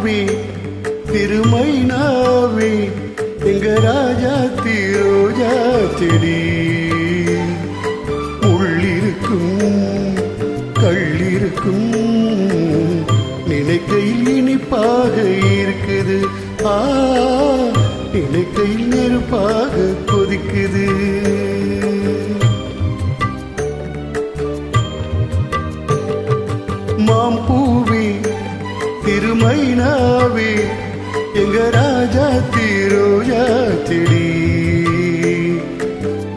பூவே திருமைனாவே எங்க ராஜா ரோஜா செடி உள்ளிருக்கும் கள்ளிருக்கும் நினைக்கையில் இனிப்பாக இருக்குது நினைக்கையில் நெருப்பாக கொதிக்குது மாம்பூவே திருமைனாவே எங்க ராஜா ரோஜா செடி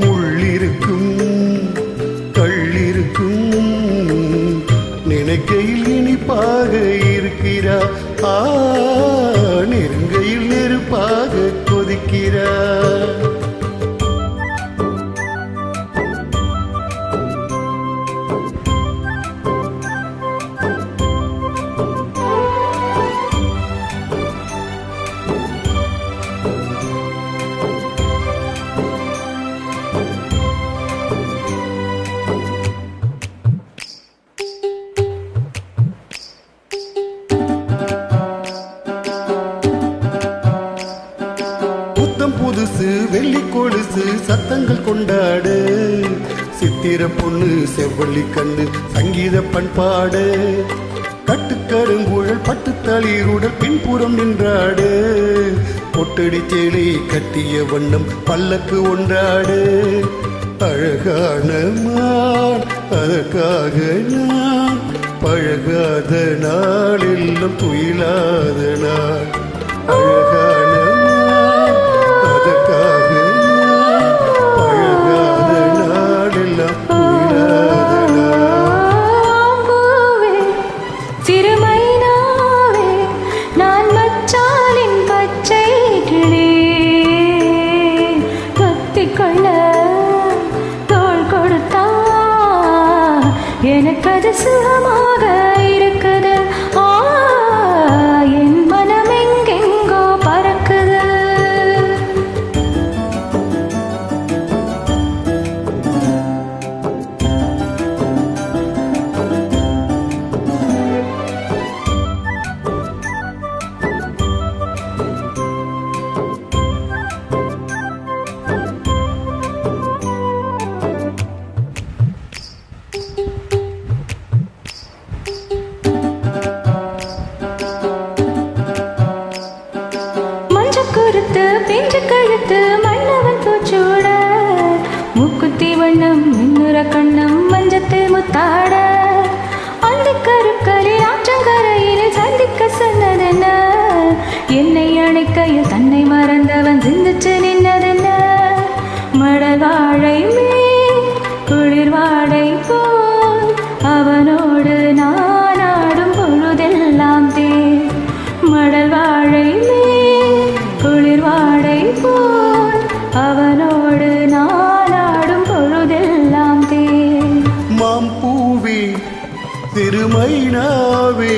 முள்ளிருக்கும் கள்ளிருக்கும் நினைக்கையில் இனிப்பாக இருக்கிறா நெருங்கையில் நெருப்பாக கொதிக்கிறா புதுசு வெள்ளி கொலுசு சத்தங்கள் கொண்டாடு சித்திர பொண்ணு செவ்வள்ளி கண்ணு சங்கீத பண்பாடு கட்டுக்கருங்குழல் பட்டு தளிருடல் பின்புறம் நின்றாடு பொட்டடி சேலை கட்டிய வண்ணம் பல்லக்கு ஒன்றாடு அழகான மான் அதற்காக நான் பழகாத நாள் எல்லாம் துயிலாத நாள் அழகான எனக்கு அது சுகமாக இருக்குது என் மனம் எங்கெங்கோ பறக்குது பிஞ்சு கழுத்து மன்னவன் பூச்சூட முக்குத்தி வண்ணம் மின்னுற கண்ணம் மஞ்சத்தில் முத்தாட அந்த கருக்களில் ஆற்றங்கரையில் சந்திக்க சொன்னதென்ன என்னை அணைக்கையில் தன்னை மறந்தவன் சிந்திச்சு நின்னதென்ன மடல் வாழை மேல் குளிர் வாழை போல் அவனோடு நான் ஆடும் பொழுதெல்லாம் தே மடல் வாழை குளிர் வாடை போல் அவனோடு நாளாடும் பொழுதெல்லாம் தே மாம்பூவே திருமைனாவே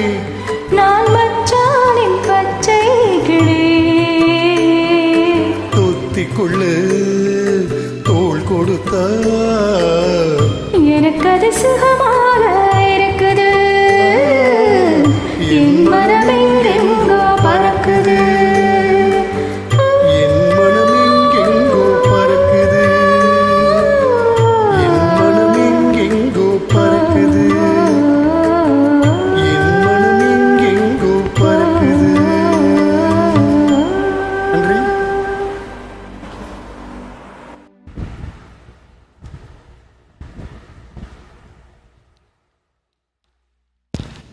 நான் மச்சானின் பச்சை கிளி தொத்திக்குள்ளு தோள் கொடுத்தா எனக்கு அது சுகமாக இருக்குது